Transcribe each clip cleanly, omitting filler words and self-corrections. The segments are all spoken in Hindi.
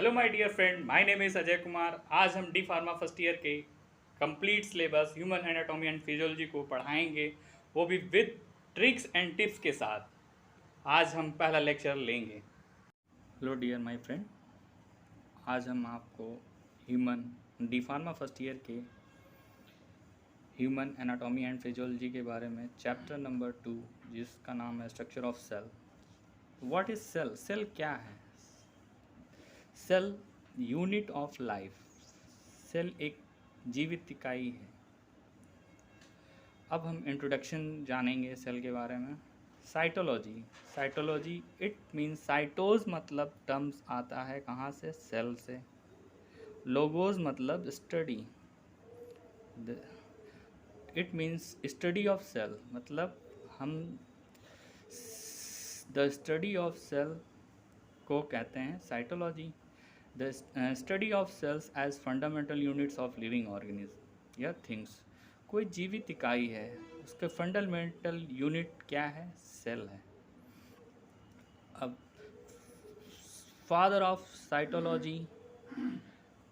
Hello my dear friend, my name is Ajay Kumar. आज हम डी फार्मा फर्स्ट ईयर के complete syllabus human anatomy and physiology को पढ़ाएंगे, वो भी विद ट्रिक्स एंड टिप्स के साथ। आज हम पहला लेक्चर लेंगे। हेलो डियर माय फ्रेंड, आज हम आपको human D pharma first year के ह्यूमन एनाटॉमी एंड फिजियोलॉजी के बारे में चैप्टर नंबर 2, जिसका नाम है structure of cell. What is cell? Cell क्या है? Cell unit of life. Cell एक जीवित इकाई है। अब हम इंट्रोडक्शन जानेंगे सेल के बारे में। साइटोलॉजी। साइटोलॉजी इट मीन्स साइटोज मतलब टर्म्स आता है कहाँ से? सेल से। लोगोज मतलब study, it means study of cell, मतलब हम द स्टडी ऑफ सेल को कहते हैं cytology. The study of cells as fundamental units of living organism या थिंग्स। कोई जीवित इकाई है, उसके फंडामेंटल यूनिट क्या है? सेल है। अब फादर ऑफ साइटोलॉजी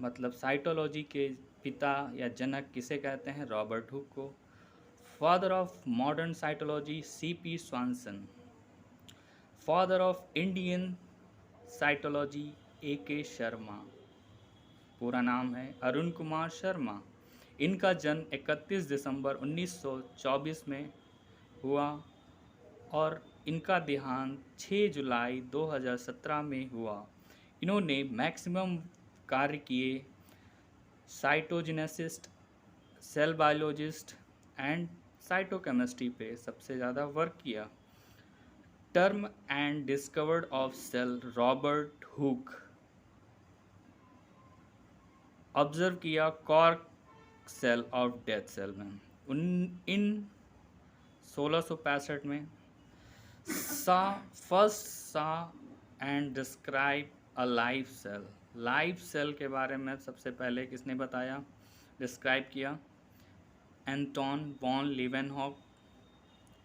मतलब साइटोलॉजी के पिता या जनक किसे कहते हैं? रॉबर्ट हुक को। Father of modern cytology C.P. स्वानसन। Father of Indian cytology A.K. Sharma. पूरा नाम है अरुण कुमार शर्मा। इनका जन्म 31 दिसंबर 1924 में हुआ और इनका देहांत 6 जुलाई 2017 में हुआ। इन्होंने मैक्सिमम कार्य किए cytogeneticist, cell biologist and cytochemistry पे सबसे ज़्यादा वर्क किया। Term and discovered of cell Robert Hooke. Observe किया cork cell of death cell में इन 1665 में। Saw first saw and describe a life cell. Life cell के बारे में सबसे पहले किसने बताया, डिस्क्राइब किया? Anton van Leeuwenhoek.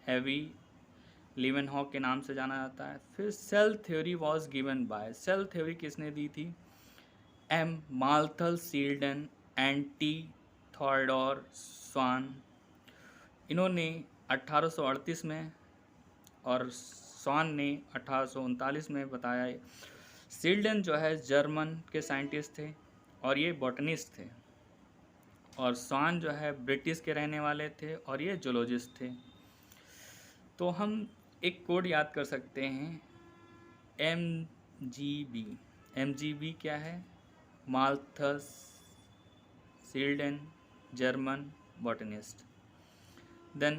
हैवी लीवेनहॉक के नाम से जाना जाता है। फिर cell theory was given by, cell theory किसने दी थी? M. Matthias Schleiden and T. Theodor Schwann. इन्होंने 1838 में और स्वान ने 1839 में बताया। सील्डन जो है जर्मन के साइंटिस्ट थे और ये बॉटनिस्ट थे, और स्वान जो है ब्रिटिश के रहने वाले थे और ये जूलॉजिस्ट थे। तो हम एक कोड याद कर सकते हैं, MGB। MGB क्या है? Matthias Schleiden German botanist. Then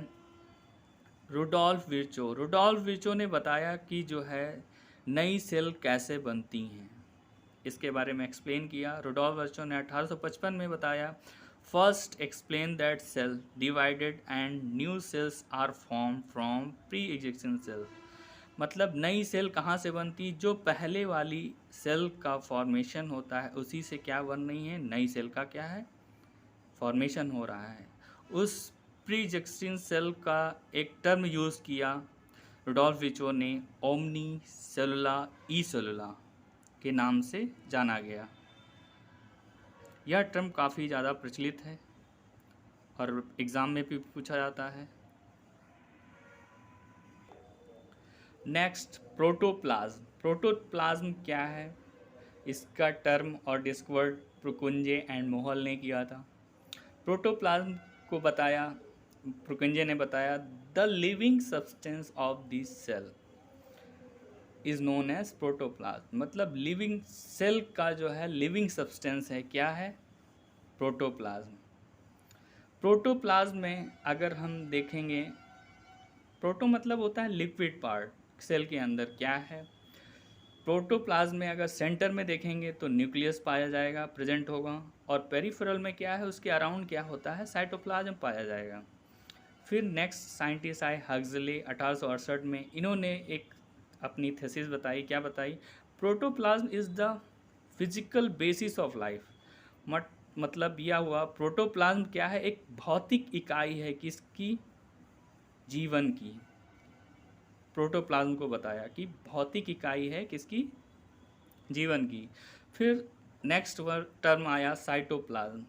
Rudolf Virchow. Rudolf Virchow ने बताया कि जो है नई सेल कैसे बनती हैं, इसके बारे में एक्सप्लेन किया। रुडोल्फ विर्चो ने 1855 में बताया, first explain that cell divided and new cells are form from pre existing cell. मतलब नई सेल कहाँ से बनती? जो पहले वाली सेल का फॉर्मेशन होता है उसी से क्या बन रही है? नई सेल का क्या है? फॉर्मेशन हो रहा है। उस प्री एग्जिस्टिंग सेल का एक टर्म यूज़ किया रुडोल्फ विर्चो ने, ओमनी सेलुला ई सेलुला के नाम से जाना गया। यह टर्म काफ़ी ज़्यादा प्रचलित है और एग्ज़ाम में भी पूछा जाता है। Next protoplasm. प्रोटोप्लाज्म क्या है? इसका टर्म और डिस्कवर्ड प्रुकुंजे एंड मोहल ने किया था। प्रोटोप्लाज्म को बताया, प्रुकुंजे ने बताया, the living substance of this cell is known as protoplasm. मतलब लिविंग सेल का जो है लिविंग सब्सटेंस है, क्या है? प्रोटोप्लाज्म। प्रोटोप्लाज्म में अगर हम देखेंगे, प्रोटो मतलब होता है लिक्विड पार्ट सेल के अंदर, क्या है? प्रोटोप्लाज्म में अगर सेंटर में देखेंगे तो न्यूक्लियस पाया जाएगा, प्रेजेंट होगा, और पेरिफेरल में क्या है, उसके अराउंड क्या होता है? साइटोप्लाज्म पाया जाएगा। फिर नेक्स्ट साइंटिस्ट आए हक्सले 1868 में। इन्होंने एक अपनी थीसिस बताई, क्या बताई? Protoplasm is the physical basis of life. मतलब यह हुआ प्रोटोप्लाज्म क्या है? एक भौतिक इकाई है, किसकी? जीवन की। प्रोटोप्लाज्म को बताया कि भौतिक इकाई है, किसकी? जीवन की। फिर नेक्स्ट वर्ड टर्म आया cytoplasm.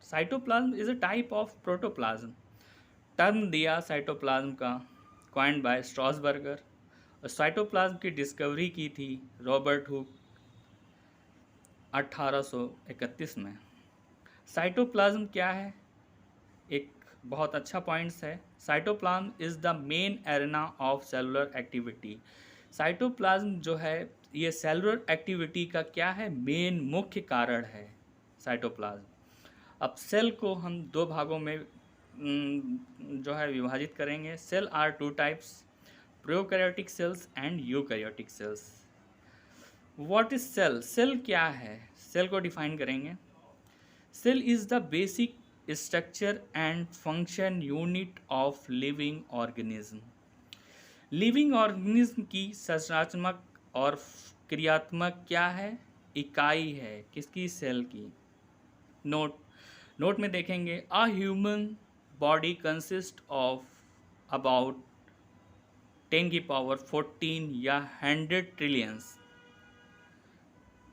Cytoplasm is a type of protoplasm. Term दिया साइटोप्लाज्म का, कॉइन्ड बाय स्ट्रॉसबर्गर। और साइटोप्लाज्म की डिस्कवरी की थी रॉबर्ट हुक 1831 में। साइटोप्लाज्म क्या है? एक बहुत अच्छा पॉइंट्स है। Cytoplasm is the main arena of cellular activity. Cytoplasm जो है ये सेलुलर एक्टिविटी का क्या है? मेन मुख्य कारण है साइटोप्लाज्म। अब सेल को हम दो भागों में जो है विभाजित करेंगे। Cell are two types, prokaryotic cells and eukaryotic cells. What is cell? Cell क्या है? सेल को डिफाइन करेंगे। Cell is the basic structure and function unit of living organism. Living organism की संरचनात्मक और क्रियात्मक क्या है? इकाई है। किसकी? सेल की। नोट नोट में देखेंगे, a human body consist of about 10 की पावर 14 या 100 ट्रिलियंस।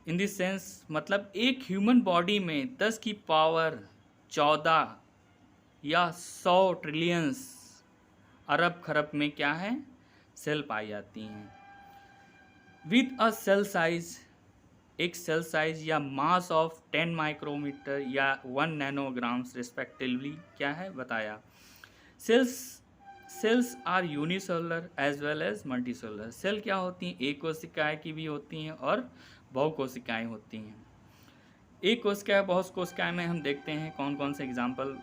इन दिस सेंस मतलब एक ह्यूमन बॉडी में 10 की पावर 14 या 100 ट्रिलियंस अरब खरब में क्या है? सेल पाई जाती हैं। विद अ सेल साइज, एक सेल साइज या मास ऑफ 10 माइक्रोमीटर या 1 नैनोग्राम्स रिस्पेक्टिवली क्या है बताया। Cells are unicellular as well as multicellular. Cell क्या होती हैं? एक कोशिकाएं की भी होती हैं और बहु कोशिकाएं होती हैं। एक कोशिका बहुत कोशिकाएं में हम देखते हैं कौन कौन से एग्जाम्पल।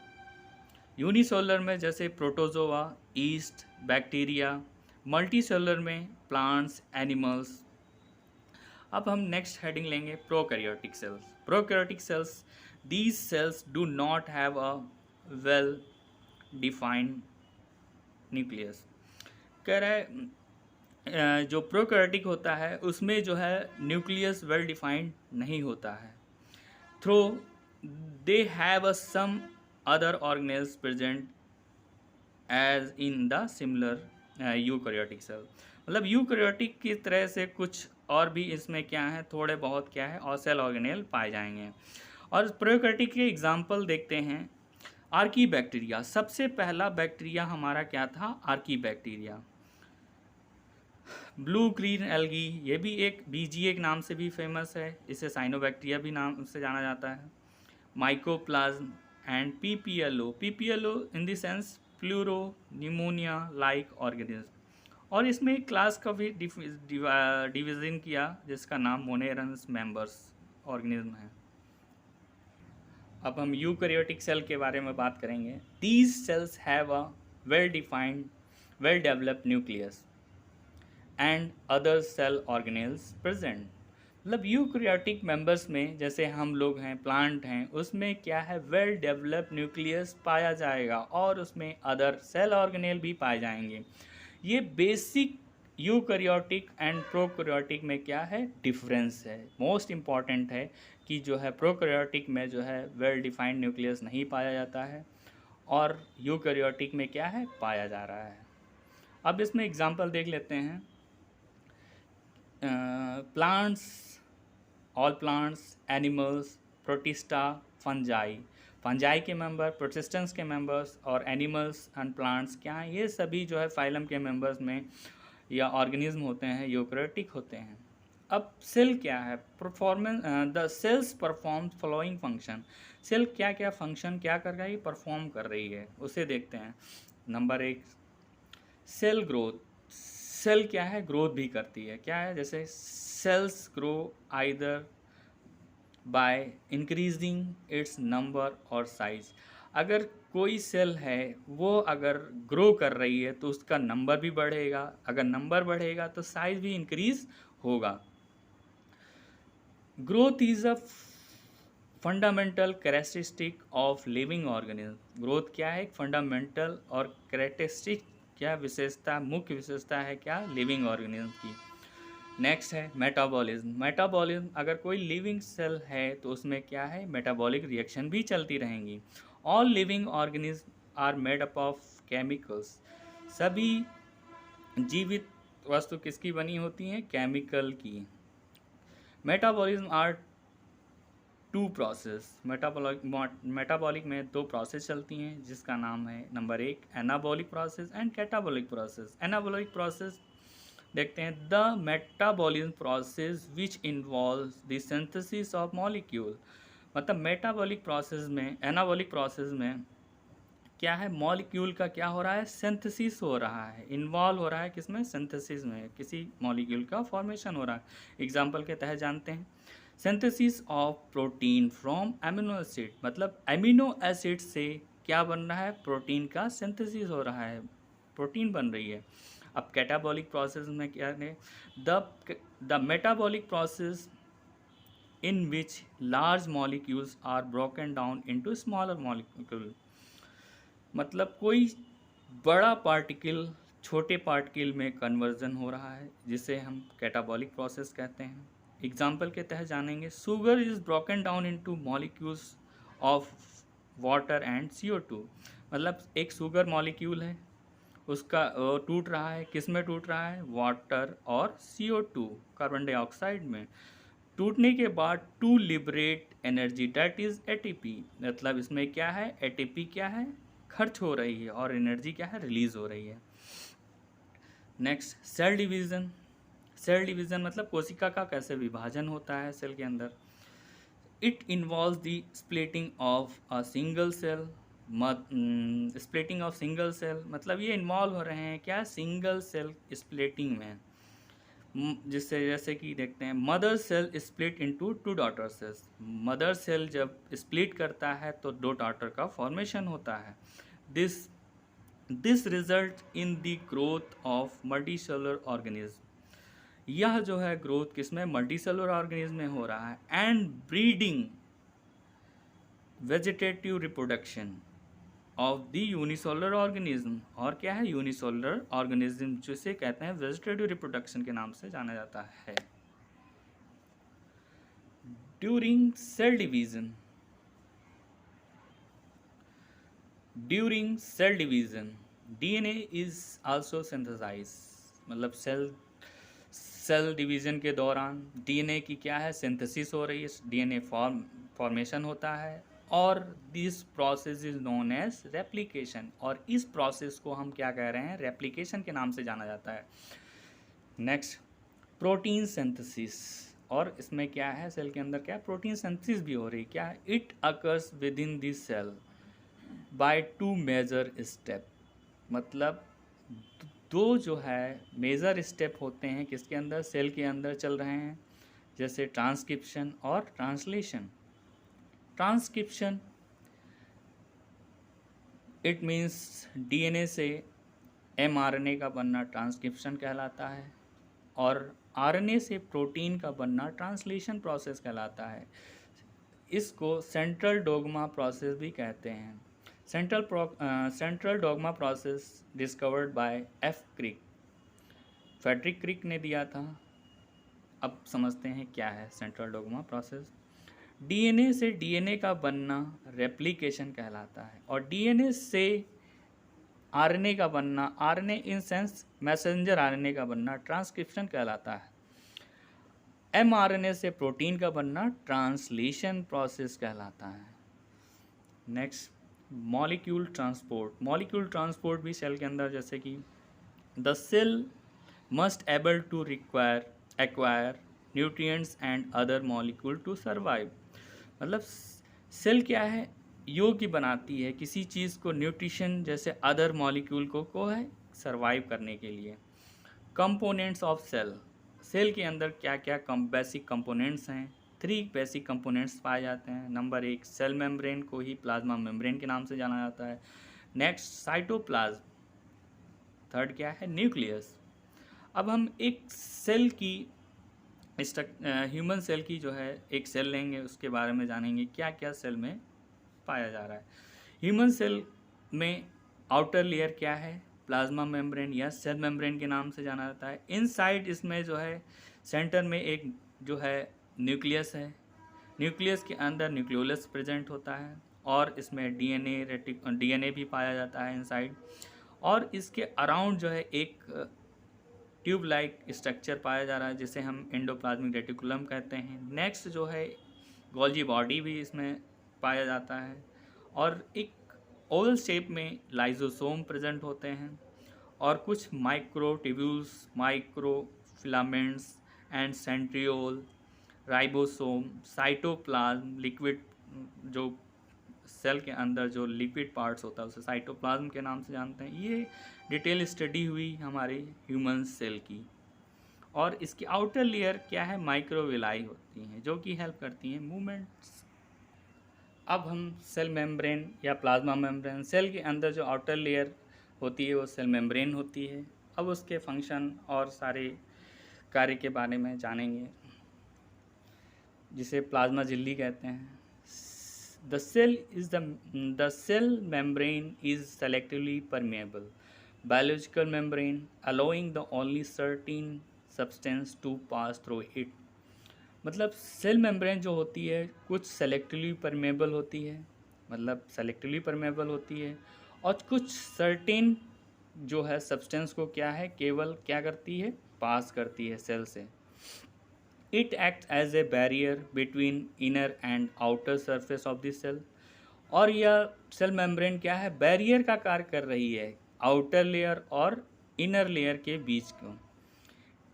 यूनिसेलुलर में जैसे प्रोटोजोआ, ईस्ट, बैक्टीरिया। मल्टीसेलुलर में प्लांट्स, एनिमल्स। अब हम नेक्स्ट हेडिंग लेंगे prokaryotic cells. Prokaryotic cells, these cells do not have a well defined nucleus. कह रहा है जो प्रोकैरियोटिक होता है उसमें जो है न्यूक्लियस वेल डिफाइंड नहीं होता है। Though they have a some other organelles present as in the similar eukaryotic cell. मतलब यूकैरियोटिक की तरह से कुछ और भी इसमें क्या है, थोड़े बहुत क्या है और सेल ऑर्गेनेल पाए जाएंगे। और प्रोकैरियोटिक के एग्जाम्पल देखते हैं। आर्की बैक्टीरिया, सबसे पहला बैक्टीरिया हमारा क्या था? Archie bacteria. Blue green algae, ये भी एक बीजीए के नाम से भी फेमस है, इसे साइनोबैक्टीरिया भी नाम से जाना जाता है। Mycoplasma and PPLO. PPLO in the sense pleuro pneumonia like organism. और इसमें एक क्लास का भी डिवीजन किया जिसका नाम मोनेरंस मेंबर्स ऑर्गेनिज्म है। अब हम यूकैरियोटिक सेल के बारे में बात करेंगे। These cells have a well defined, well developed nucleus and other cell organelles present. मतलब यूकैरियोटिक मेंबर्स में जैसे हम लोग हैं, प्लांट हैं, उसमें क्या है? वेल डेवलप्ड न्यूक्लियस पाया जाएगा और उसमें अदर सेल ऑर्गेनेल भी पाए जाएंगे। ये बेसिक यूकैरियोटिक एंड प्रोकैरियोटिक में क्या है? डिफरेंस है। मोस्ट इम्पॉर्टेंट है कि जो है प्रोकैरियोटिक में जो है वेल डिफाइंड न्यूक्लियस नहीं पाया जाता है और यूकैरियोटिक में क्या है? पाया जा रहा है। अब इसमें एग्जांपल देख लेते हैं। Plants, all plants, animals, protista, fungi. Fungi के मेंबर, प्रोटिस्टेंस के मेंबर्स और एनिमल्स एंड प्लांट्स क्या हैं? ये सभी जो है फाइलम के मेंबर्स में या ऑर्गेनिज्म होते हैं, यूकैरियोटिक होते हैं। अब सेल क्या है? Performance, the cells perform following function. Cell क्या क्या फंक्शन क्या कर रही है? परफॉर्म कर रही है, उसे देखते हैं। Number 1, cell growth. सेल क्या है? ग्रोथ भी करती है। क्या है? जैसे cells grow either by increasing its number और साइज। अगर कोई सेल है वो अगर ग्रो कर रही है तो उसका नंबर भी बढ़ेगा, अगर नंबर बढ़ेगा तो साइज भी इंक्रीज होगा। Growth is a fundamental characteristic of living organism. Growth क्या है? एक फंडामेंटल और कैरेक्टरिस्टिक क्या विशेषता, मुख्य विशेषता है क्या? लिविंग ऑर्गेनिज्म की। नेक्स्ट है मेटाबॉलिज्म। मेटाबॉलिज्म, अगर कोई लिविंग सेल है तो उसमें क्या है? मेटाबॉलिक रिएक्शन भी चलती रहेंगी। All living organism are made up of chemicals. सभी जीवित वस्तु किसकी बनी होती हैं? केमिकल की। Metabolism are two process, metabolic में दो प्रोसेस चलती हैं, जिसका नाम है number 1 anabolic process and catabolic process. Anabolic process देखते हैं, the metabolism process which involves the synthesis of molecule. मतलब मेटाबॉलिक प्रोसेस में, एनाबॉलिक प्रोसेस में क्या है, मॉलिक्यूल का क्या हो रहा है, सिंथेसिस हो रहा है, इन्वॉल्व हो रहा है किसमें, सिंथेसिस में, किसी मॉलिक्यूल का फॉर्मेशन हो रहा है। एग्जांपल के तहत जानते हैं, synthesis of protein from amino acid, मतलब अमीनो एसिड से क्या बन रहा है, प्रोटीन का सिंथेसिस हो रहा है, प्रोटीन बन रही है। अब कैटाबॉलिक प्रोसेस में क्या है, the metabolic process in which large molecules are broken down into smaller molecule। मतलब कोई बड़ा पार्टिकल छोटे पार्टिकल में कन्वर्जन हो रहा है, जिसे हम कैटाबॉलिक प्रोसेस कहते हैं। एग्जाम्पल के तहत जानेंगे, sugar is broken down into molecules of water and CO2। मतलब एक शुगर मॉलिक्यूल है, उसका टूट रहा है, किस में टूट रहा है, वाटर और CO2 कार्बन डाइऑक्साइड में। टूटने के बाद to liberate energy that is ATP। मतलब इसमें क्या है, ATP क्या है, खर्च हो रही है, और एनर्जी क्या है, रिलीज हो रही है। Next cell division. Cell division मतलब कोशिका का कैसे विभाजन होता है सेल के अंदर। It involves the splitting of a single cell. Splitting of single cell मतलब ये इन्वॉल्व हो रहे हैं क्या, सिंगल सेल स्प्लिटिंग में, जिससे जैसे कि देखते हैं, mother cell split into two daughter cells. Mother cell जब स्प्लिट करता है तो दो डॉटर का फॉर्मेशन होता है। This result in the growth of multicellular organism. यह जो है ग्रोथ किसमें, मल्टीसेलुलर ऑर्गेनिज्म में हो रहा है। And breeding, vegetative reproduction of the unicellular organism. और क्या है, यूनिसेलुलर ऑर्गेनिज्म, जिसे कहते हैं वेजिटेटिव रिप्रोडक्शन के नाम से जाना जाता है। During cell division, DNA is also synthesise. मतलब सेल डिवीज़न के दौरान DNA की क्या है, सिंथेसिस हो रही है, DNA फॉर्मेशन होता है, और this process is known as replication. और इस प्रोसेस को हम क्या कह रहे हैं, रेप्लिकेशन के नाम से जाना जाता है। Next protein synthesis. और इसमें क्या है, सेल के अंदर क्या प्रोटीन सिंथेसिस भी हो रही है, क्या, it occurs within this cell by two major step. मतलब दो जो है मेजर स्टेप होते हैं किसके अंदर, सेल के अंदर चल रहे हैं, जैसे ट्रांसक्रिप्शन और translation. Transcription it means DNA से mRNA का बनना ट्रांसक्रिप्शन कहलाता है, और RNA से प्रोटीन का बनना ट्रांसलेशन प्रोसेस कहलाता है। इसको सेंट्रल डोग्मा प्रोसेस भी कहते हैं। Central dogma process discovered by F Crick, Frederick Crick ने दिया था। अब समझते हैं क्या है सेंट्रल डोग्मा प्रोसेस। DNA से DNA का बनना रेप्लिकेशन कहलाता है, और DNA से RNA का बनना, RNA in sense messenger RNA का बनना ट्रांसक्रिप्शन कहलाता है। mRNA से प्रोटीन का बनना ट्रांसलेशन प्रोसेस कहलाता है। Next molecule transport. Molecule transport भी सेल के अंदर, जैसे कि the cell must able to acquire nutrients and other molecule to survive. मतलब सेल क्या है, योग्य बनाती है किसी चीज़ को, न्यूट्रिशन जैसे अदर मॉलिक्यूल को है सर्वाइव करने के लिए। Components of cell. सेल के अंदर क्या क्या बेसिक कंपोनेंट्स हैं, 3 बेसिक कंपोनेंट्स पाए जाते हैं। नंबर 1 सेल मेम्ब्रेन को ही प्लाज्मा मेम्ब्रेन के नाम से जाना जाता है। Next cytoplasm. थर्ड क्या है, न्यूक्लियस। अब हम एक सेल की ह्यूमन सेल की जो है एक सेल लेंगे, उसके बारे में जानेंगे क्या क्या सेल में पाया जा रहा है। ह्यूमन सेल में आउटर लेयर क्या है, प्लाज्मा मेम्ब्रेन या सेल मेम्ब्रेन के नाम से जाना जाता है। इनसाइड इसमें जो है सेंटर में एक जो है न्यूक्लियस है, न्यूक्लियस के अंदर न्यूक्लियोलस प्रेजेंट होता है, और इसमें DNA भी पाया जाता है इनसाइड, और इसके अराउंड जो है एक ट्यूब लाइक स्ट्रक्चर पाया जा रहा है, जिसे हम एंडोप्लाज्मिक रेटिकुलम कहते हैं। नेक्स्ट जो है गोल्जी बॉडी भी इसमें पाया जाता है, और एक ओवल शेप में लाइजोसोम प्रेजेंट होते हैं, और कुछ microtubules, microfilaments and centriole, ribosome, cytoplasm, liquid जो सेल के अंदर जो लिक्विड पार्ट्स होता है उसे साइटोप्लाज्म के नाम से जानते हैं। ये डिटेल स्टडी हुई हमारे ह्यूमन सेल की। और इसकी आउटर लेयर क्या है, माइक्रोविलाई होती हैं जो कि हेल्प करती हैं मूवमेंट्स। अब हम सेल मेम्ब्रेन या प्लाज्मा मेम्ब्रेन, सेल के अंदर जो आउटर लेयर होती है वो सेल मेम्ब्रेन होती है। अब उसके फंक्शन और सारे कार्य के बारे में जानेंगे, जिसे प्लाज्मा झिल्ली कहते हैं। The cell membrane is selectively permeable biological membrane allowing the only certain substance to pass through it। मतलब सेल मेम्ब्रेन जो होती है कुछ सेलेक्टिवली परमेबल होती है, और कुछ सर्टेन जो है सब्सटेंस को क्या है, केवल क्या करती है, पास करती है सेल से। It acts as a barrier between inner and outer surface of the cell। और यह सेल मेम्ब्रेन क्या है, बैरियर का कार्य कर रही है आउटर लेयर और इनर लेयर के बीच को।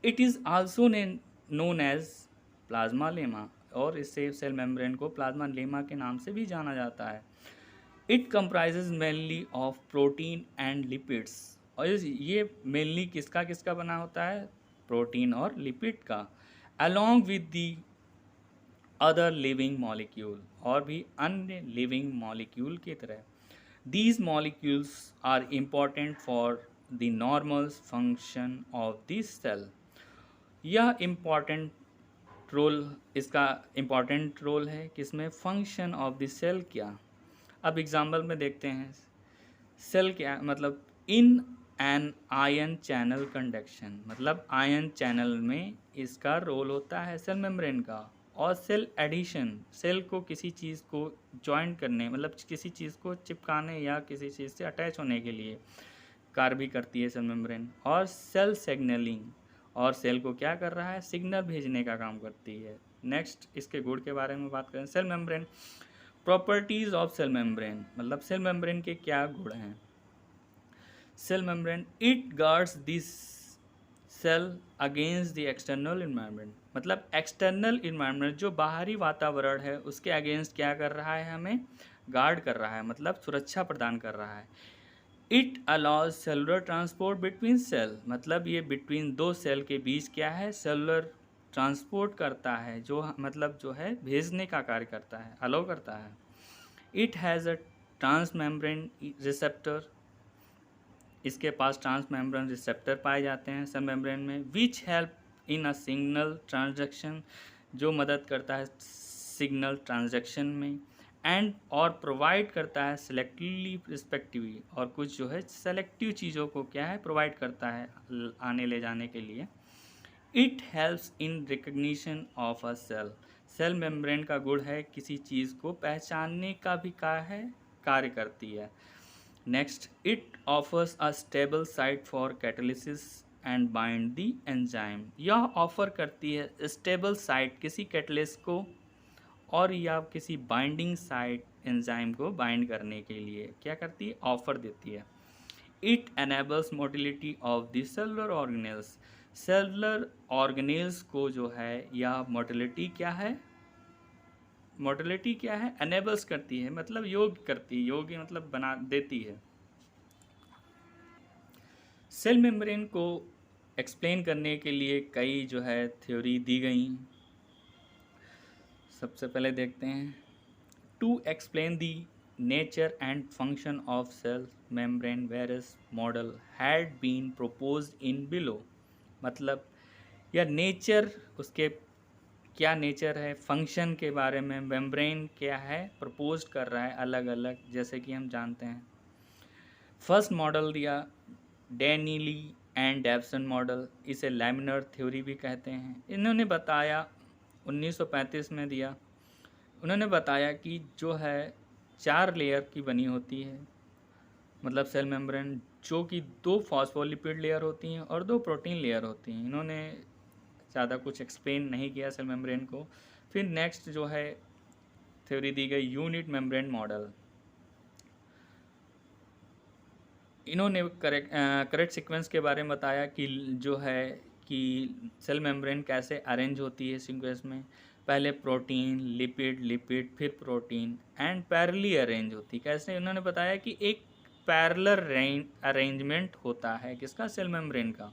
It is also known as plasmalemma, और इससे सेल मेम्ब्रेन को प्लाज्मा लेमा के नाम से भी जाना जाता है। It comprises mainly of protein and lipids, और ये मेनली किसका किसका बना होता है, प्रोटीन और लिपिड का, along with the other living molecule, और भी अन्य living molecule की तरह। These molecules are important for the normal function of the cell। यह इसका इम्पॉर्टेंट रोल है किसमें, फंक्शन ऑफ द सेल क्या। अब एग्जाम्पल में देखते हैं सेल क्या मतलब, in an ion channel conduction, मतलब आयन चैनल में इसका रोल होता है सेल मेम्ब्रेन का। और सेल एडिशन, सेल को किसी चीज़ को जॉइन करने, मतलब किसी चीज़ को चिपकाने या किसी चीज़ से अटैच होने के लिए कार्य भी करती है सेल मेम्ब्रेन। और सेल सिग्नलिंग, और सेल को क्या कर रहा है, सिग्नल भेजने का काम करती है। नेक्स्ट इसके गुण के बारे में बात करें, cell membrane, properties of cell membrane, मतलब सेल मेम्ब्रेन के क्या गुण हैं। Cell membrane, it guards this cell against the external environment, मतलब एक्सटर्नल इन्वायरमेंट जो बाहरी वातावरण है उसके अगेंस्ट क्या कर रहा है, हमें गार्ड कर रहा है, मतलब सुरक्षा प्रदान कर रहा है। It allows cellular transport between cell, मतलब ये बिटवीन दो सेल के बीच क्या है, सेलुलर ट्रांसपोर्ट करता है, जो मतलब जो है भेजने का कार्य करता है, अलाउ करता है। It has a transmembrane receptor, इसके पास ट्रांसमेम्ब्रेन रिसेप्टर पाए जाते हैं सेल मेम्ब्रेन में, which help in a signal transaction, जो मदद करता है सिग्नल ट्रांजैक्शन में, एंड और प्रोवाइड करता है सेलेक्टिवली रिस्पेक्टिवली, और कुछ जो है सेलेक्टिव चीज़ों को क्या है, प्रोवाइड करता है आने ले जाने के लिए। It helps in recognition of a cell, cell membrane का गुण है किसी चीज़ को पहचानने का भी कार्य करती है। Next, it offers a stable site for catalysis and bind the enzyme, यह ऑफर करती है स्टेबल साइट किसी कैटलिस्ट को और या किसी बाइंडिंग साइट एंजाइम को बाइंड करने के लिए क्या करती है, ऑफर देती है। It enables motility of the cellular organelles, cellular organelles को जो है या मोटिलिटी क्या है, एनेबल्स करती है, मतलब योग्य करती है, योग्य मतलब बना देती है। सेल मेम्ब्रेन को एक्सप्लेन करने के लिए कई जो है थ्योरी दी गई। सबसे पहले देखते हैं, to explain the nature and function of cell membrane various model had been proposed in below, मतलब या नेचर, उसके क्या नेचर है, फंक्शन के बारे में मेम्ब्रेन क्या है प्रपोज कर रहा है अलग अलग, जैसे कि हम जानते हैं। फर्स्ट मॉडल दिया डेनिली एंड डेवसन मॉडल, इसे लैमिनर थ्योरी भी कहते हैं। इन्होंने बताया 1935 में दिया, उन्होंने बताया कि जो है 4 लेयर की बनी होती है, मतलब सेल मेम्ब्रेन, जो कि 2 फॉस्फोलिपिड लेयर होती हैं और 2 प्रोटीन लेयर होती हैं। इन्होंने ज़्यादा कुछ एक्सप्लेन नहीं किया सेल मेम्ब्रेन को। फिर नेक्स्ट जो है थ्योरी दी गई यूनिट मेम्ब्रेन मॉडल। इन्होंने करेक्ट सीक्वेंस के बारे में बताया कि जो है कि सेल मेम्ब्रेन कैसे अरेंज होती है सीक्वेंस में। पहले प्रोटीन, लिपिड, लिपिड, फिर प्रोटीन एंड पैरेलली अरेंज होती। कैसे उन्होंने बताया कि एक पैरेलल अरेंजमेंट होता है किसका, सेल मेम्ब्रेन का।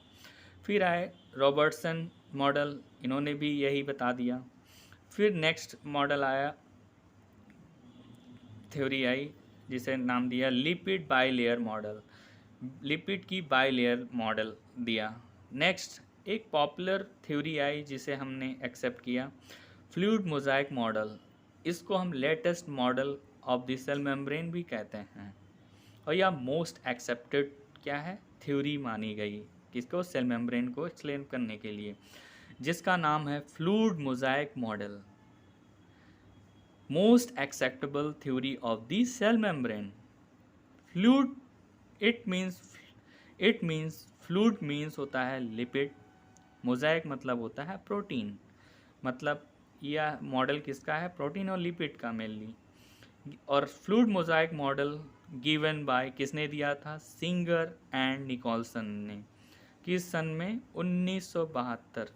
फिर आए रॉबर्टसन मॉडल, इन्होंने भी यही बता दिया। फिर नेक्स्ट मॉडल आया, थ्योरी आई जिसे नाम दिया लिपिड बाइलेयर मॉडल, लिपिड की बाइलेयर मॉडल दिया। नेक्स्ट एक पॉपुलर थ्योरी आई जिसे हमने एक्सेप्ट किया, फ्लूइड मोजाइक मॉडल। इसको हम latest model of the cell membrane भी कहते हैं, और यह मोस्ट एक्सेप्टेड क्या है, थ्योरी मानी गई किसको, सेल मेम्ब्रेन को एक्सप्लेन करने के लिए, जिसका नाम है fluid mosaic model, most acceptable theory of the cell membrane. Fluid it means fluid means होता है लिपिड, मोजाइक मतलब होता है प्रोटीन। मतलब यह मॉडल किसका है, प्रोटीन और लिपिड का मेनली। और fluid mosaic model given by किसने दिया था, सिंगर एंड निकोलसन ने, किस सन में, 1972।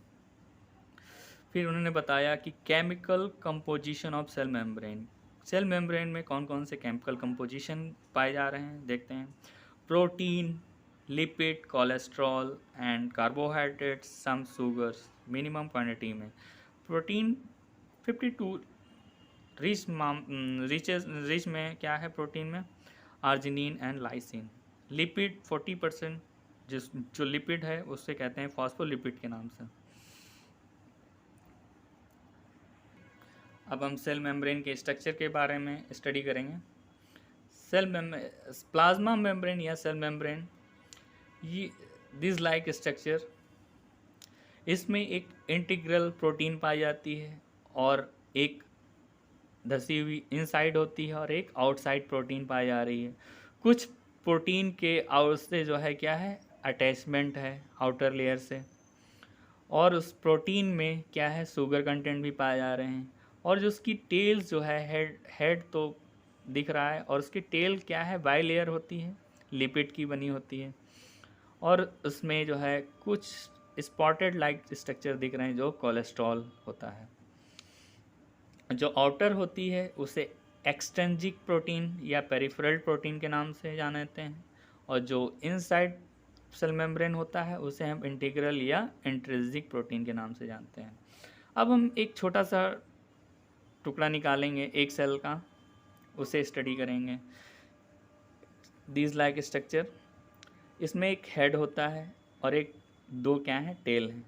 फिर उन्होंने बताया कि chemical composition of cell membrane, cell membrane में कौन कौन से केमिकल कंपोजिशन पाए जा रहे हैं देखते हैं। Protein, lipid, cholesterol and carbohydrates, some sugars minimum quantity में। प्रोटीन 52 रिच में क्या है प्रोटीन में, आर्जिनिन एंड लाइसिन। लिपिड 40%, जो लिपिड है उससे कहते हैं फॉस्फोलिपिड के नाम से। अब हम सेल मेम्ब्रेन के स्ट्रक्चर के बारे में स्टडी करेंगे। प्लाज्मा मेम्ब्रेन या सेल मेम्ब्रेन, ये दिस लाइक स्ट्रक्चर, इसमें एक इंटीग्रल प्रोटीन पाई जाती है और एक धसी हुई इनसाइड होती है और एक आउटसाइड प्रोटीन पाई जा रही है। कुछ प्रोटीन के आउट से जो है क्या है, अटैचमेंट है आउटर लेयर से, और उस प्रोटीन में क्या है, शुगर कंटेंट भी पाए जा रहे हैं। और जो उसकी टेल्स जो है, हेड तो दिख रहा है, और उसकी टेल क्या है, बाई लेयर होती है, लिपिड की बनी होती है, और उसमें जो है कुछ स्पॉटेड लाइक स्ट्रक्चर दिख रहे हैं जो कोलेस्ट्रॉल होता है। जो आउटर होती है उसे एक्सट्रिंसिक प्रोटीन या पेरिफेरल प्रोटीन के नाम से जानते हैं, और जो इनसाइड सेल मेम्ब्रेन होता है उसे हम इंटीग्रल या इंट्रिंसिक प्रोटीन के नाम से जानते हैं। अब हम एक छोटा सा टुकड़ा निकालेंगे एक सेल का, उसे स्टडी करेंगे। दिस लाइक स्ट्रक्चर, इसमें एक हेड होता है और एक दो क्या है, टेल है।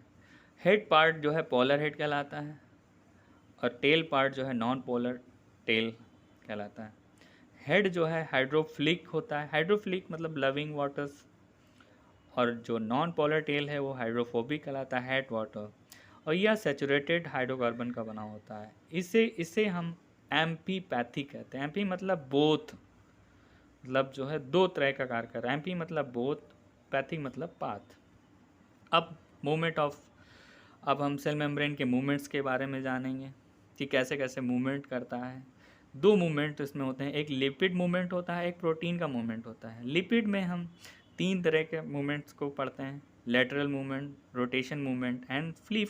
हेड पार्ट जो है पोलर हेड कहलाता है, और टेल पार्ट जो है नॉन पोलर टेल कहलाता है। हेड जो है हाइड्रोफिलिक होता है, हाइड्रोफिलिक मतलब लविंग वाटर्स, और जो नॉन पोलर टेल है वो हाइड्रोफोबिक कहलाता है, हेड वाटर, और यह सैचुरेटेड हाइड्रोकार्बन का बना होता है। इसे हम एम्फीपैथी कहते हैं। एम्फी मतलब बोथ, मतलब जो है दो तरह का कार्य कर रहा है। एम्फी मतलब बोथ, पैथिक मतलब पाथ। अब हम सेल मेम्ब्रेन के मूवमेंट्स के बारे में जानेंगे कि कैसे कैसे मूवमेंट करता है। दो मूवमेंट इसमें होते हैं, एक लिपिड मूवमेंट होता है, एक प्रोटीन का मूवमेंट होता है। लिपिड में हम तीन तरह के मूवमेंट्स को पढ़ते हैं, lateral movement, rotation movement and flip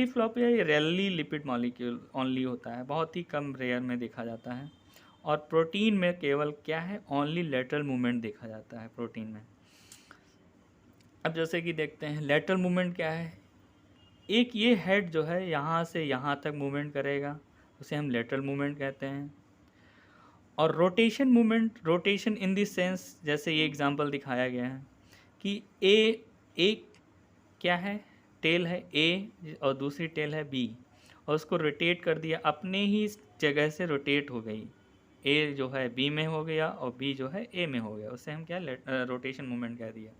flop ये रेयरली लिपिड मॉलिक्यूल ओनली होता है, बहुत ही कम रेयर में देखा जाता है। और प्रोटीन में केवल क्या है, ओनली लेटरल मूवमेंट देखा जाता है प्रोटीन में। अब जैसे कि देखते हैं लेटरल मूवमेंट क्या है, एक ये हेड जो है यहाँ से यहाँ तक मूवमेंट करेगा, उसे हम लेटरल मूवमेंट कहते हैं। और rotation movement, rotation in this sense, जैसे ये एग्जांपल दिखाया गया है कि एक क्या है, टेल है ए और दूसरी टेल है बी, और उसको रोटेट कर दिया, अपने ही जगह से रोटेट हो गई, ए जो है बी में हो गया और बी जो है ए में हो गया, उसे हम क्या रोटेशन मूवमेंट कह दिया।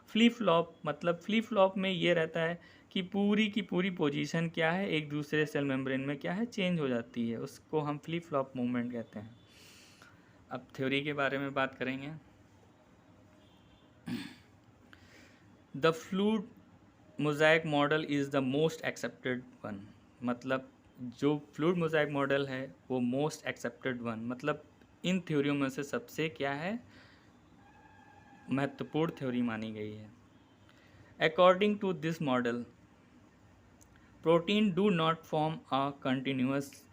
फ्लिप फ्लॉप मतलब फ्लिप फ्लॉप में ये रहता है कि पूरी की पूरी पोजीशन क्या है, एक दूसरे सेल मेम्ब्रेन में क्या है, चेंज हो जाती है, उसको हम फ्लिप फ्लॉप मूवमेंट कहते हैं। अब थ्योरी के बारे में बात करेंगे। The fluid mosaic model is the most accepted one, मतलब जो फ्लूइड मोज़ाइक मॉडल है वो मोस्ट एक्सेप्टेड वन, मतलब इन थ्योरियों में से सबसे क्या है, महत्वपूर्ण थ्योरी मानी गई है। According to this model, protein do not form a continuous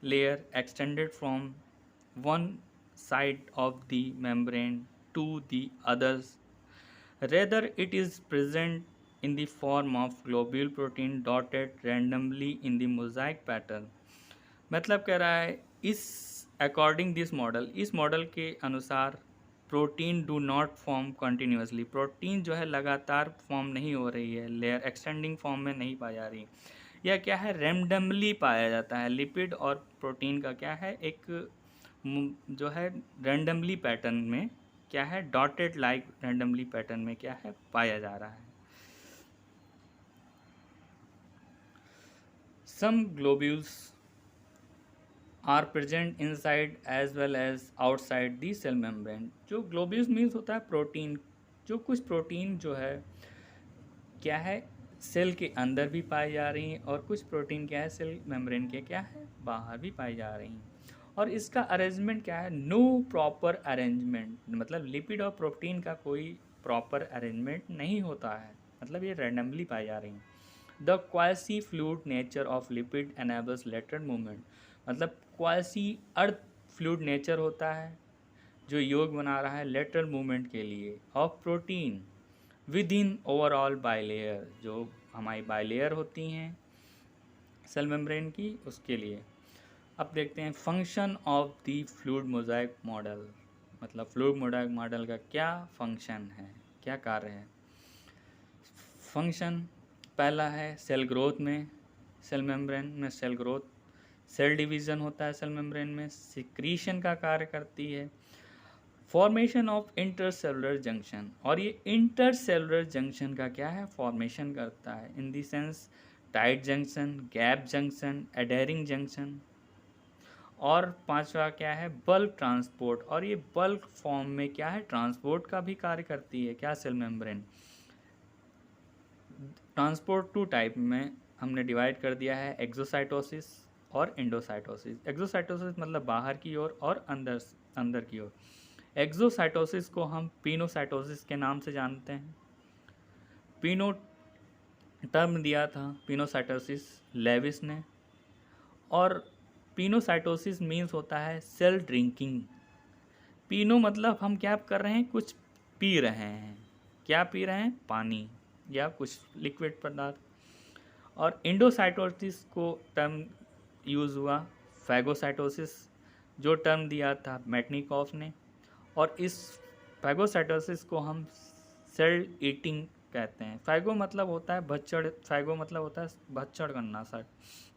layer extended from one side of the membrane to the others. Rather, it is present in the form of globule protein dotted randomly in the mosaic pattern. मतलब कह रहा है इस अकॉर्डिंग दिस मॉडल, इस मॉडल के अनुसार protein do not form continuously, protein जो है लगातार फॉर्म नहीं हो रही है, लेयर एक्सटेंडिंग फॉर्म में नहीं पाई जा रही, यह क्या है, रैंडमली पाया जाता है। लिपिड और प्रोटीन का क्या है, एक जो है रैंडमली पैटर्न में क्या है, डॉटेड लाइक रैंडमली पैटर्न में क्या है, पाया जा रहा है। Some globules are present inside as well as outside the cell membrane. जो ग्लोब्यूल्स मीन्स होता है प्रोटीन, जो कुछ प्रोटीन जो है क्या है, सेल के अंदर भी पाई जा रही हैं, और कुछ प्रोटीन क्या है, सेल मेम्ब्रेन के क्या है, बाहर भी पाई जा रही हैं। और इसका अरेंजमेंट क्या है, नो प्रॉपर अरेंजमेंट, मतलब लिपिड और प्रोटीन का कोई प्रॉपर अरेंजमेंट नहीं होता है, मतलब ये रैंडमली पाई जा रही हैं। The quasi fluid nature of lipid enables lateral movement, मतलब क्वासी अर्थ फ्लूइड नेचर होता है जो योग बना रहा है लेटरल मूवमेंट के लिए, of protein with in overall bilayer, जो हमारी बाइलेयर होती हैं सेल मेम्ब्रेन की, उसके लिए। अब देखते हैं function of the fluid mosaic model, मतलब फ्लूइड मोज़ाइक मॉडल का क्या फंक्शन है, क्या कार्य है। फंक्शन पहला है सेल ग्रोथ में, सेल मेम्ब्रेन में सेल ग्रोथ, सेल डिवीज़न होता है सेल मेम्ब्रेन में, सिक्रीशन का कार्य करती है, फॉर्मेशन ऑफ इंटरसेलुलर जंक्शन, और ये इंटरसेलुलर जंक्शन का क्या है, फॉर्मेशन करता है, in the sense tight junction, gap junction, adhering junction. और पांचवा क्या है, बल्क ट्रांसपोर्ट, और ये बल्क फॉर्म में क्या है, ट्रांसपोर्ट का भी कार्य करती है क्या, cell membrane. Transport two type में हमने डिवाइड कर दिया है, एक्सोसाइटोसिस और एंडोसाइटोसिस। एक्सोसाइटोसिस मतलब बाहर की ओर और अंदर की ओर। एक्सोसाइटोसिस को हम पिनोसाइटोसिस के नाम से जानते हैं। पिनो टर्म दिया था पिनोसाइटोसिस लेविस ने, और पिनोसाइटोसिस मीन्स होता है सेल ड्रिंकिंग। पिनो मतलब हम क्या कर रहे हैं, कुछ पी रहे हैं, क्या पी रहे हैं, पानी या कुछ लिक्विड पदार्थ। और एंडोसाइटोसिस को टर्म यूज़ हुआ फैगोसाइटोसिस, जो टर्म दिया था मेटनिकॉफ ने, और इस फैगोसाइटोसिस को हम सेल ईटिंग कहते हैं। फैगो मतलब होता है भक्षण, फैगो मतलब होता है भक्षण करना, सर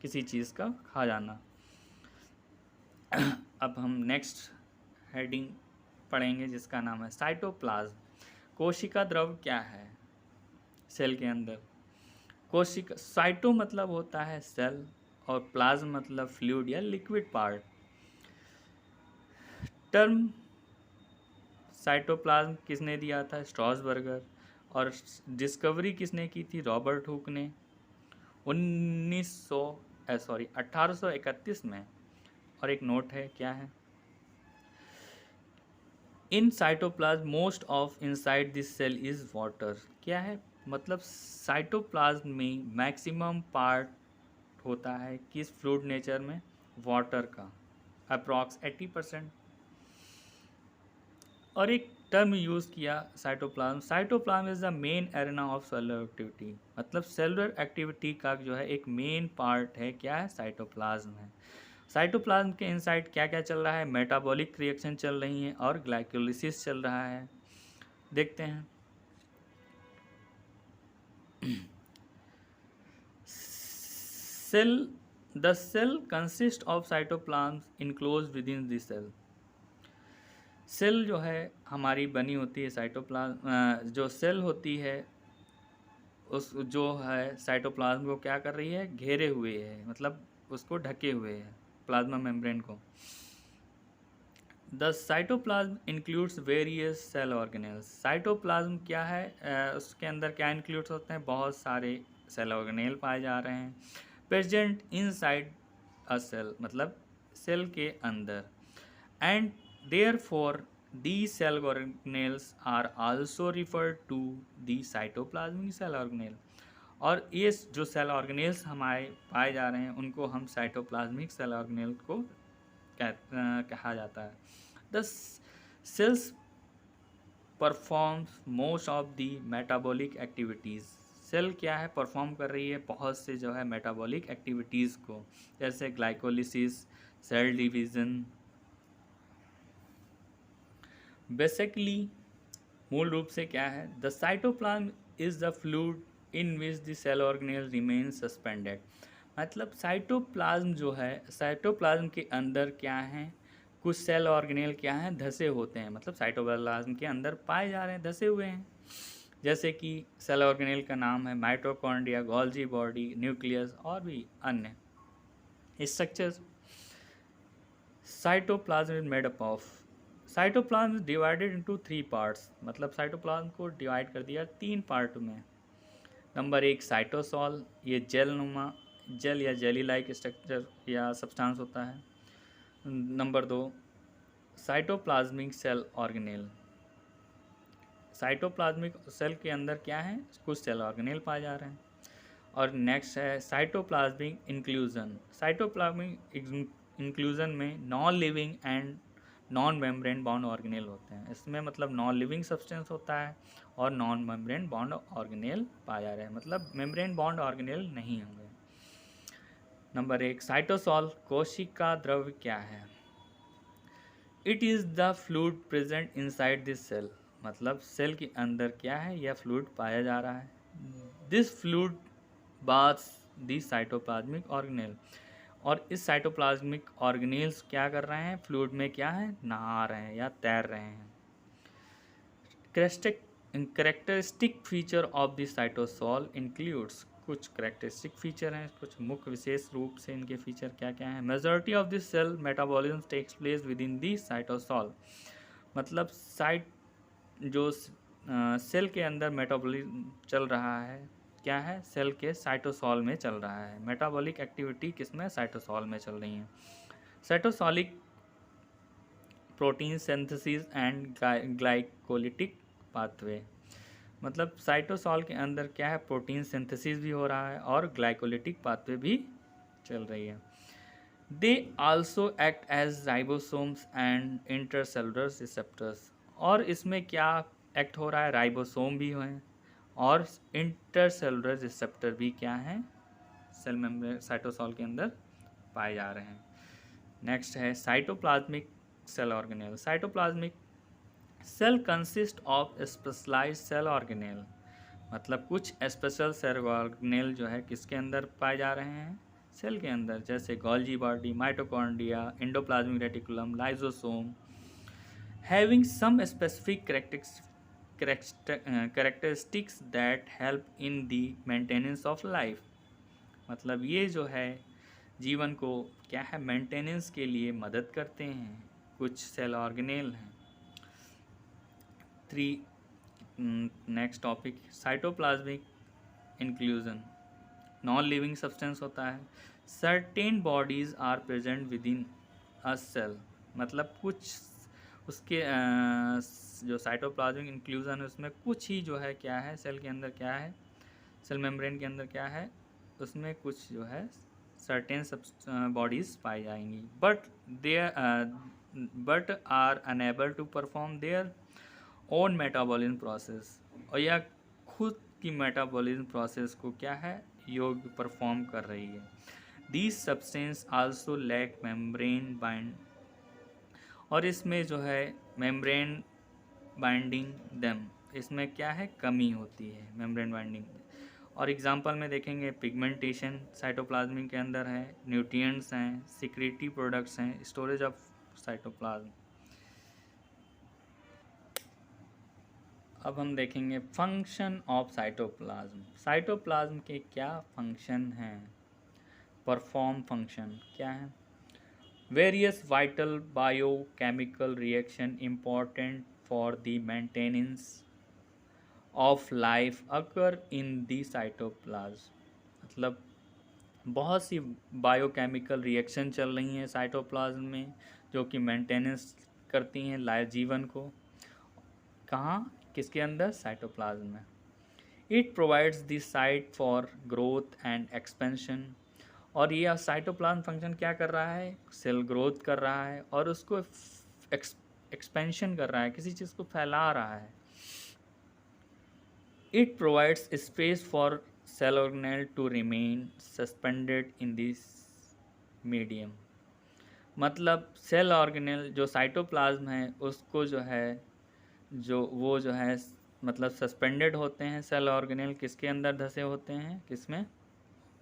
किसी चीज़ का खा जाना। अब हम नेक्स्ट हेडिंग पढ़ेंगे जिसका नाम है साइटोप्लाज्म। कोशिका द्रव क्या है सेल के अंदर। कोशिका, साइटो मतलब होता है सेल, और प्लाज्म मतलब फ्लूइड या लिक्विड पार्ट। टर्म साइटोप्लाज्म किसने दिया था, स्ट्रॉसबर्गर, और डिस्कवरी किसने की थी, रॉबर्ट हुक ने 1831 में। और एक नोट है, क्या है, in cytoplasm most of inside this cell is water. क्या है, मतलब साइटोप्लाज्म में मैक्सिमम पार्ट होता है किस फ्लूइड नेचर में, वाटर का, अप्रॉक्स 80%। और एक टर्म यूज़ किया cytoplasm, cytoplasm is the main arena of cellular activity, मतलब सेलुलर एक्टिविटी का जो है एक मेन पार्ट है, क्या है, साइटोप्लाज्म है। साइटोप्लाज्म के इनसाइड क्या क्या चल रहा है, मेटाबॉलिक रिएक्शन चल रही हैं और ग्लाइकोलिसिस चल रहा है। देखते हैं। Cell, the cell consist of cytoplasm enclose within the cell. Cell जो है हमारी बनी होती है साइटोप्लाज्म, जो सेल होती है उस जो है साइटोप्लाज्म को क्या कर रही है, घेरे हुए है, मतलब उसको ढके हुए है, प्लाज्मा मेम्ब्रेन को। The cytoplasm includes various cell organelles. Cytoplasm क्या है, उसके अंदर क्या इंक्लूड्स होते हैं, बहुत सारे सेल ऑर्गेनेल पाए जा रहे हैं। प्रेजेंट इनसाइड अ सेल, मतलब सेल के अंदर, and therefore the cell organelles are also referred to the cytoplasmic cell organelle. और ये जो सेल ऑर्गेनेल्स हमारे पाए जा रहे हैं उनको हम साइटोप्लाज्मिक सेल ऑर्गेनेल को कहा जाता है। The cells performs most of the metabolic activities. Cell क्या है, परफॉर्म कर रही है बहुत से जो है मेटाबॉलिक एक्टिविटीज़ को, जैसे ग्लाइकोलिसिस, सेल डिवीज़न। बेसिकली मूल रूप से क्या है, the cytoplasm is the fluid in which the cell organelle remain suspended. मतलब साइटोप्लाज्म जो है, साइटोप्लाज्म के अंदर क्या है, कुछ सेल ऑर्गेनेल क्या हैं, धसे होते हैं, मतलब साइटोप्लाज्म के अंदर पाए जा रहे हैं, धसे हुए हैं। जैसे कि सेल ऑर्गेनेल का नाम है माइटोकॉन्ड्रिया, गोल्जी बॉडी, न्यूक्लियस और भी अन्य structures. Cytoplasm is made up of, cytoplasm divided into 3 parts, मतलब साइटोप्लाज्म को डिवाइड कर दिया 3 पार्ट में। नंबर 1 साइटोसॉल, ये जेल नुमा, जेल या जेली लाइक स्ट्रक्चर या सब्सटेंस होता है। Number 2 cytoplasmic cell organelle, cytoplasmic cell के अंदर क्या है, कुछ सेल ऑर्गेनेल पाए जा रहे हैं। और नेक्स्ट है साइटोप्लाज्मिक इंक्लूजन, साइटोप्लाज्मिक इंक्लूजन में non living and non membrane bond organelle होते हैं। इसमें मतलब नॉन लिविंग सब्सटेंस होता है और नॉन मेम्ब्रेन बॉन्ड ऑर्गेनेल पाए जा रहे हैं, मतलब मेम्ब्रेन बॉन्ड ऑर्गेनेल नहीं होंगे। नंबर 1 साइटोसॉल, कोशिका द्रव्य क्या है, it is the fluid present inside this cell, मतलब सेल के अंदर क्या है, यह फ्लूइड पाया जा रहा है। This fluid baths the cytoplasmic organelle, और इस साइटोप्लाज्मिक ऑर्गेनेल्स क्या कर रहे हैं, फ्लूइड में क्या है, नहा रहे हैं या तैर रहे हैं। Characteristic feature of the cytosol includes, कुछ करेक्टरिस्टिक फीचर हैं, कुछ मुख्य विशेष रूप से इनके फीचर क्या क्या हैं। Majority of this cell metabolism takes place within the cytosol, मतलब साइट जो सेल के अंदर मेटाबॉलिज्म चल रहा है, क्या है, सेल के साइटोसॉल में चल रहा है। मेटाबॉलिक एक्टिविटी किसमें, साइटोसॉल में चल रही है। Cytosolic protein synthesis and glycolytic pathway, मतलब साइटोसॉल के अंदर क्या है, प्रोटीन सिंथेसिस भी हो रहा है और ग्लाइकोलिटिक पाथवे भी चल रही है। They also act as ribosomes and intercellular receptors, और इसमें क्या एक्ट हो रहा है, राइबोसोम भी हैं और इंटरसेलुलर रिसेप्टर भी क्या हैं, सेल मेम्ब्रेन साइटोसॉल के अंदर पाए जा रहे हैं। नेक्स्ट है cytoplasmic cell organelle, cytoplasmic cell consist of specialized cell organelle, मतलब कुछ स्पेशल सेल ऑर्गेनेल जो है किसके अंदर पाए जा रहे हैं, सेल के अंदर, जैसे Golgi body, mitochondria, endoplasmic reticulum, lysosome, having some specific characteristics that help in the maintenance of life, मतलब ये जो है जीवन को क्या है, मेंटेनेंस के लिए मदद करते हैं, कुछ सेल ऑर्गेनेल हैं। 3 next topic cytoplasmic inclusion, non living substance होता है। Certain bodies are present within a cell, मतलब कुछ उसके जो साइटोप्लाज्मिक इंक्लूजन है उसमें कुछ ही जो है क्या है, सेल के अंदर क्या है, सेल मेम्ब्रेन के अंदर क्या है, उसमें कुछ जो है सर्टेन बॉडीज़ पाई जाएंगी, but are unable to perform their own metabolism process, और यह खुद की मेटाबॉलिज्म प्रोसेस को क्या है, योग्य परफॉर्म कर रही है। These substance also lack membrane bind, और इसमें जो है मेम्ब्रेन बाइंडिंग दम, इसमें क्या है, कमी होती है मेम्ब्रेन बाइंडिंग। और एग्जांपल में देखेंगे पिगमेंटेशन साइटोप्लाज्मिक के अंदर है, न्यूट्रिएंट्स हैं, सिक्रेटरी प्रोडक्ट्स हैं, स्टोरेज ऑफ साइटोप्लाज्म। अब हम देखेंगे फंक्शन ऑफ साइटोप्लाज्म, साइटोप्लाज्म के क्या फंक्शन हैं, परफॉर्म फंक्शन क्या है। Various vital biochemical reaction important for the maintenance of life occur in the cytoplasm, मतलब बहुत सी बायोकेमिकल रिएक्शन चल रही हैं साइटोप्लाज्म में, जो कि मेंटेनेंस करती हैं लाइव जीवन को। कहाँ, किसके अंदर, साइटोप्लाज्म में। It provides the site for growth and expansion. और ये साइटोप्लाज्म फंक्शन क्या कर रहा है, सेल ग्रोथ कर रहा है और उसको एक्सपेंशन कर रहा है, किसी चीज़ को फैला रहा है। It provides space for cell organelle to remain suspended in this medium. मतलब सेल ऑर्गेनेल जो साइटोप्लाज्म है उसको जो है, जो है मतलब सस्पेंडेड होते हैं सेल ऑर्गेनेल, किसके अंदर धसे होते हैं, किसमें,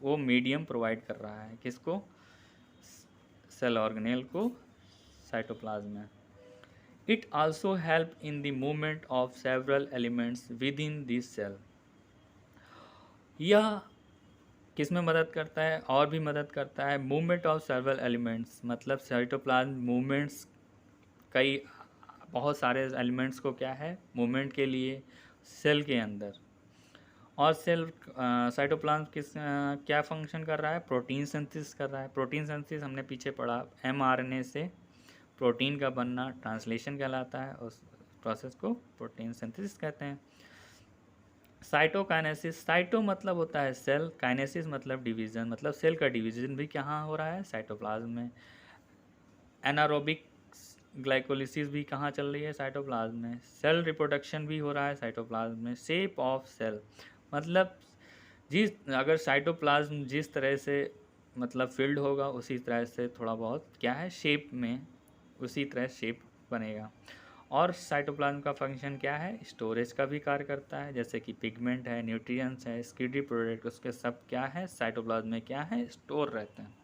वो मीडियम प्रोवाइड कर रहा है, किसको, सेल ऑर्गेनेल को, साइटोप्लाज्म में। It also help in the movement of several elements within this cell. यह किस में मदद करता है, और भी मदद करता है, मूवमेंट ऑफ सेवरल एलिमेंट्स, मतलब साइटोप्लाज्म मूवमेंट्स, कई बहुत सारे एलिमेंट्स को क्या है, मूवमेंट के लिए सेल के अंदर। और सेल साइटोप्लाज्म क्या फंक्शन कर रहा है, प्रोटीन सिंथेसिस कर रहा है। प्रोटीन सिंथेसिस हमने पीछे पढ़ा, mRNA से प्रोटीन का बनना ट्रांसलेशन कहलाता है, उस प्रोसेस को प्रोटीन सिंथेसिस कहते हैं। साइटोकाइनेसिस, साइटो मतलब होता है सेल, काइनेसिस मतलब डिवीज़न, मतलब सेल का डिवीज़न भी कहाँ हो रहा है, साइटोप्लाज्म में। एनारोबिक ग्लाइकोलिसिस भी कहाँ चल रही है, साइटोप्लाज्म में। सेल रिप्रोडक्शन भी हो रहा है साइटोप्लाज्म में। शेप ऑफ सेल, मतलब अगर साइटोप्लाज्म जिस तरह से मतलब फील्ड होगा उसी तरह से थोड़ा बहुत क्या है, शेप में उसी तरह शेप बनेगा। और साइटोप्लाज्म का फंक्शन क्या है, स्टोरेज का भी कार्य करता है, जैसे कि पिगमेंट है, न्यूट्रिएंट्स है, स्किडी प्रोडक्ट, उसके सब क्या है, साइटोप्लाज्म में क्या है, स्टोर रहते हैं।